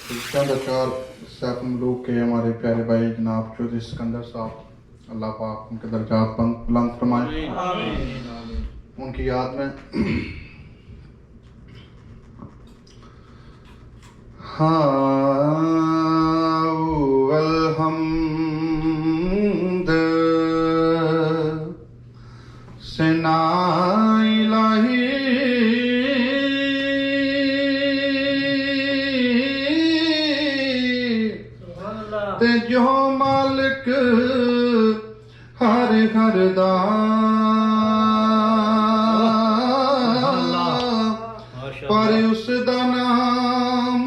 चंद अचार सैफ मलूक के हमारे प्यारे भाई जनाब चौधरी सिकंदर साहब, अल्लाह पाक उनके दर्जात बुलंद फरमाए। उनकी याद में अलहम्द सेना इलाही ते जो मालिक हर हर दा पर उसदा नाम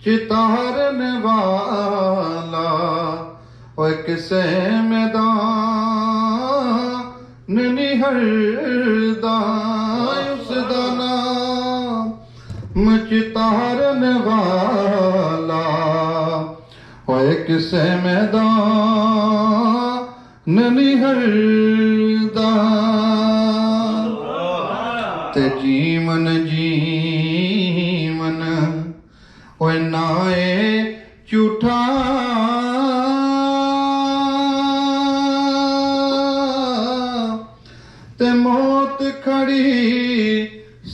चितारन वाला और किसे मैदान निहरदा उसदा नाम चितारन वाला और किसे मैदान निहरदा ते जीवन जीवन ओए नाए झूठा ते मौत खड़ी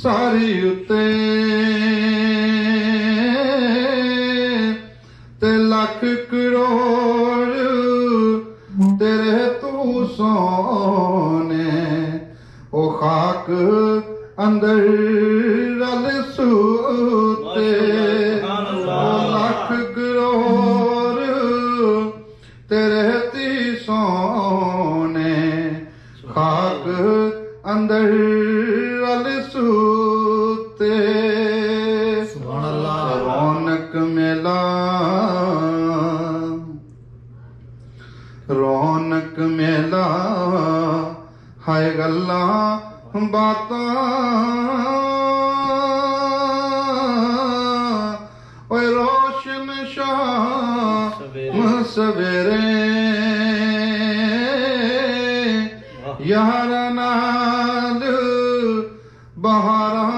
सारी उते ते लख करोड़ तेरे तू सोने ओ खाक अंदर रल सूते लख करोड़ तेरे ती सोने खाक अंदर रल सूते रौनक मेला रौनक मेला हाय गल्ला बातां ओए रोशन शाम सवेरे यारा नाल बहारा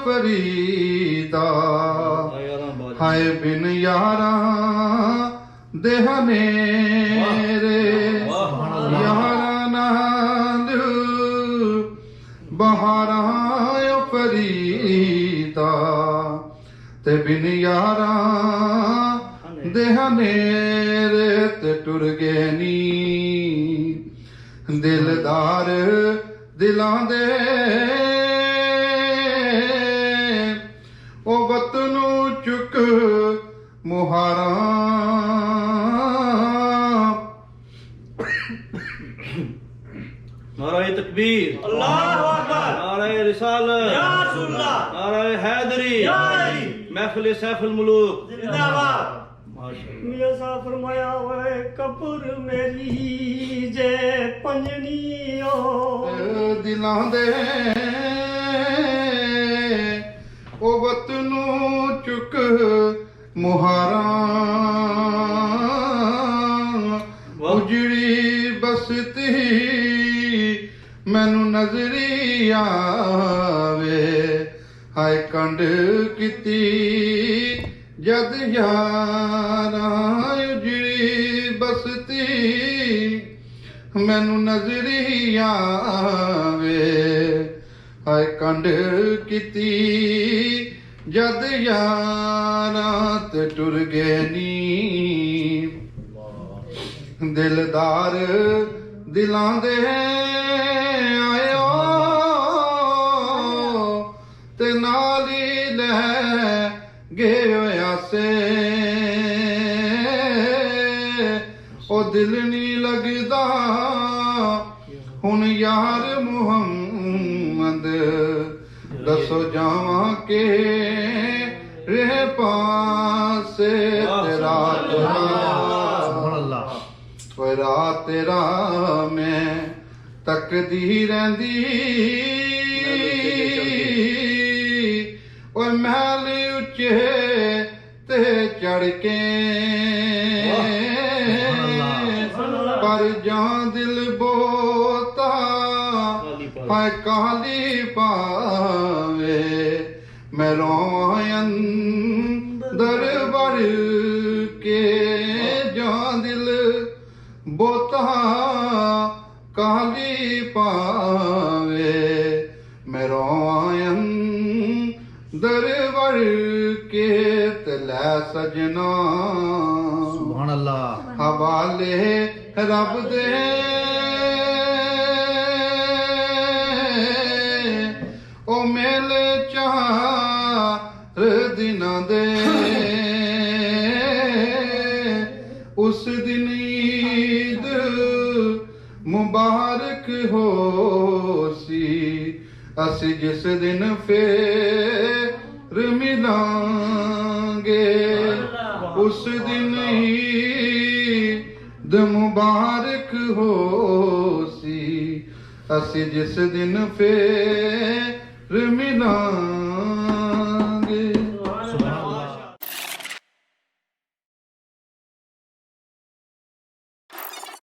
फरीदा हाय बिन यारा देहने रे यारा नाल बहारा फरीदा ते बिन यारा देहने रे ते टुर गए नी दिलदार दिलां दे ओ वतनू चुक मुहारा नाराए तकबीर, अल्लाहु अकबर, नाराए रिसालत, या रसूलल्लाह, नाराए हैदरी, या अली, महफिल सैफुल मुलूक जिंदाबाद। माशाअल्लाह। मियां साहब फरमाया ओए कब्र मेरी जे पंजनियो दिलां दे ओ वतनू चुक मुहारा उजड़ी बसती मैनू नजरी आवे हाय कंड किती जद यारा उजड़ी बसती मैनू नजरी आवे हाय कंड किती जद यारा ते टुर गए नी दिलदार दिलां दे आयो ते नाल ही लै गए होया से ओ दिल नी लगदा हुन यार मुहम्मद दसो जावां के रे पासे तेरा रात तेरा मैं तकदी रहिंदी ओए महल उच्चे ते चढ़ के पर जां दिल बोता हाय काली पावे मैं रोयन दरबार के जां दिल बोता काली पावे मेरो आयन दरबार के तला सजना सुभान अल्लाह हवाले रब दे ओ मेले चार दिना दे उस दिन ईद मुबारक हो सी असी जिस दिन फिर मिलांगे उस दिन ईद मुबारक हो सी असी जिस दिन फिर मिलांगे